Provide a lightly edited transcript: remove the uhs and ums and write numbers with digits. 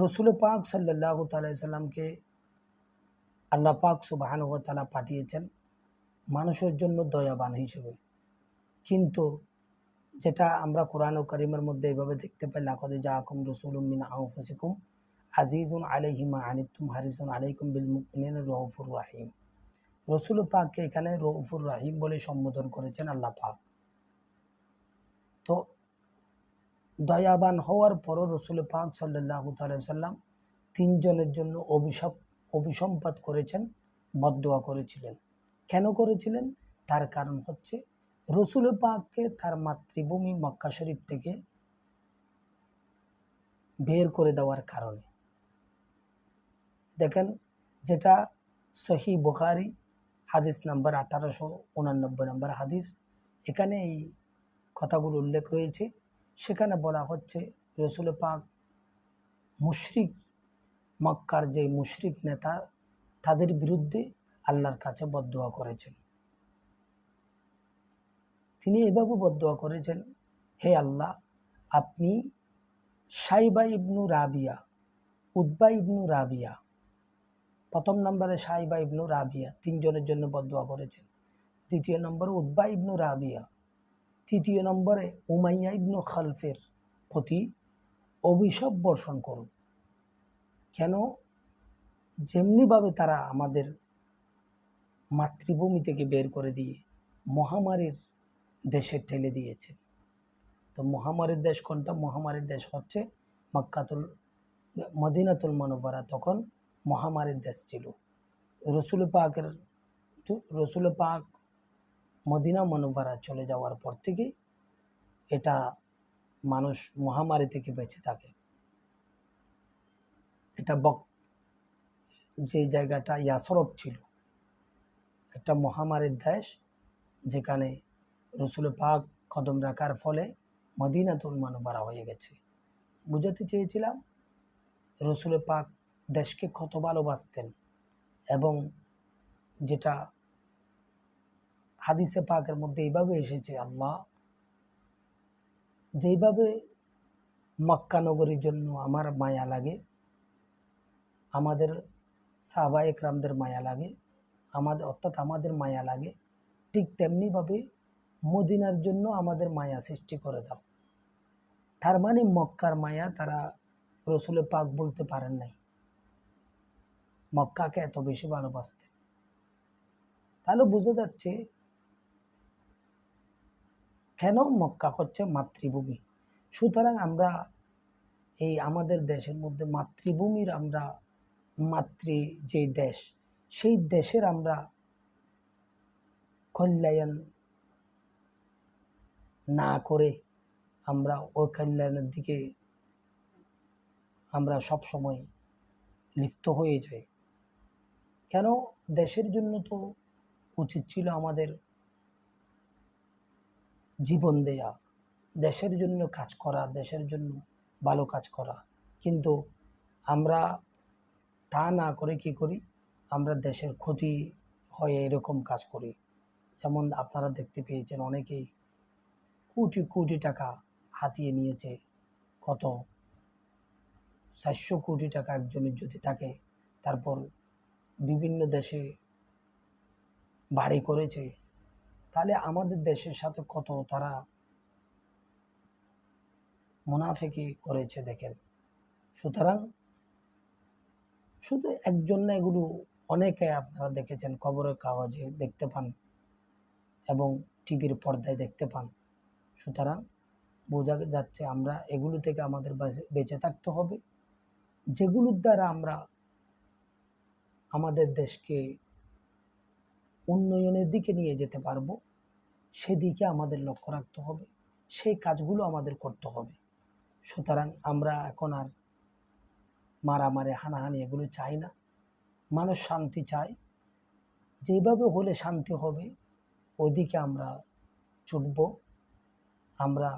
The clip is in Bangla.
রসুল পাক সাল্লাল্লাহু তাআলা সাল্লামকে আল্লাহ পাক সুবহানাহু ওয়া তাআলা পাঠিয়েছেন মানুষের জন্য দয়াবান হিসেবে। কিন্তু যেটা আমরা কোরআন ও কারিমের মধ্যে এভাবে দেখতে পাই, লাকাদ জাআকুম রাসূলুম মিন আনফুসিকুম আজিজুন আলাইহি মা আনিতুম হারিসুন আলাইকুম বিল মুমিনিনা রাউফুর রাহিম। রসুল পাককে এখানে রউফুর রাহিম বলে সম্বোধন করেছেন আল্লাহ পাক। তো দয়াবান হওয়ার পরও রসুল পাক সাল্লাল্লাহু তাআলা সাল্লাম তিনজনের জন্য অভিসম্পাত করেছেন, বদদোয়া করেছিলেন। কেন করেছিলেন? তার কারণ হচ্ছে রসুল পাককে তার মাতৃভূমি মক্কা শরীফ থেকে বের করে দেওয়ার কারণে। দেখেন, যেটা সহিহ বুখারী হাদিস নাম্বার 1889 নম্বর হাদিস, এখানে এই কথাগুলো উল্লেখ রয়েছে। সেখানে বলা হচ্ছে রসুল পাক মুশরিক, মক্কার যে মুশরিক নেতা, তাদের বিরুদ্ধে আল্লাহর কাছে বদদোয়া করেছেন। তিনি এভাবে বদদোয়া করেছেন, হে আল্লাহ, আপনি সাইবা ইবনু রাবিয়া, উতবা ইবনু রাবিয়া, প্রথম নম্বরে সাইবা ইবনু রাবিয়া তিনজনের জন্য বদদোয়া করেছেন। দ্বিতীয় নম্বরে উতবা ইবনু রাবিয়া, তৃতীয় নম্বরে উমাইয়া ইবনু খালফের প্রতি অভিশাপ বর্ষণ করুন। কেন? যেমনিভাবে তারা আমাদের মাতৃভূমি থেকে বের করে দিয়ে মহামারীর দেশে ঠেলে দিয়েছে। তো মহামারীর দেশ কোনটা? মহামারীর দেশ হচ্ছে মদিনাতুল মুনাওয়ারা। তখন মহামারীর দেশ ছিল। রসুল পাক মদিনা মুনাওয়ারা চলে যাওয়ার পর থেকে এটা মানুষ মহামারী থেকে বেঁচে থাকে। এটা যে জায়গাটা ইয়াসরব ছিল, একটা মহামারীর দেশ, যেখানে রসুল পাক কদম রাখার ফলে মদিনাতুল মুনাওয়ারা হয়ে গেছে। বুঝাতে চেয়েছিলাম রসুল পাক দেশকে কত ভালোবাসতেন, এবং যেটা হাদিসে পাকের মধ্যে এইভাবে এসেছে, আল্লাহ যেইভাবে মক্কা নগরীর জন্য আমার মায়া লাগে, আমাদের সাহাবায়ে কেরামদের মায়া লাগে, আমাদের মায়া লাগে, ঠিক তেমনিভাবে মদিনার জন্য আমাদের মায়া সৃষ্টি করে দাও। তার মানে মক্কার মায়া তারা রসুল পাক বলতে পারেন নাই, মক্কাকে এত বেশি ভালোবাসতেন। তাহলে বোঝা যাচ্ছে কেন মক্কা হচ্ছে মাতৃভূমি। সুতরাং আমরা এই আমাদের দেশের মধ্যে মাতৃভূমির, আমরা যে দেশ, সেই দেশের আমরা কল্যাণ না করে আমরা ওই কল্যাণের দিকে আমরা সবসময় লিপ্ত হয়ে যাই। কেন? দেশের জন্য তো উচিত ছিল আমাদের জীবন দেয়া, দেশের জন্য কাজ করা, দেশের জন্য ভালো কাজ করা। কিন্তু আমরা তা না করে কি করি? আমরা দেশের ক্ষতি হয়ে এরকম কাজ করি। যেমন আপনারা দেখতে পেয়েছেন, অনেকেই কোটি কোটি টাকা হাতিয়ে নিয়েছে। কত 400 কোটি টাকা একজনের যদি থাকে, তারপর বিভিন্ন দেশে বাড়ি করেছে, তাহলে আমাদের দেশের সাথে কত তারা মুনাফিকি করেছে দেখেন। সুতরাং শুধু একজন না, এগুলো অনেকে আপনারা দেখেছেন, খবরের কাগজে দেখতে পান এবং টিভির পর্দায় দেখতে পান। সুতরাং বোঝা যাচ্ছে আমরা এগুলো থেকে আমাদের বেঁচে থাকতে হবে, যেগুলোর দ্বারা আমরা আমাদের দেশকে উন্নয়নের দিকে নিয়ে যেতে পারবো, সেদিকে আমাদের লক্ষ্য রাখতে হবে, সেই কাজগুলো আমাদের করতে হবে। সুতরাং আমরা এখন আর মারামারি, হানাহানি এগুলো চাই না। মানুষ শান্তি চায়, যেভাবে হলে শান্তি হবে ওইদিকে আমরা ছুটব। আমরা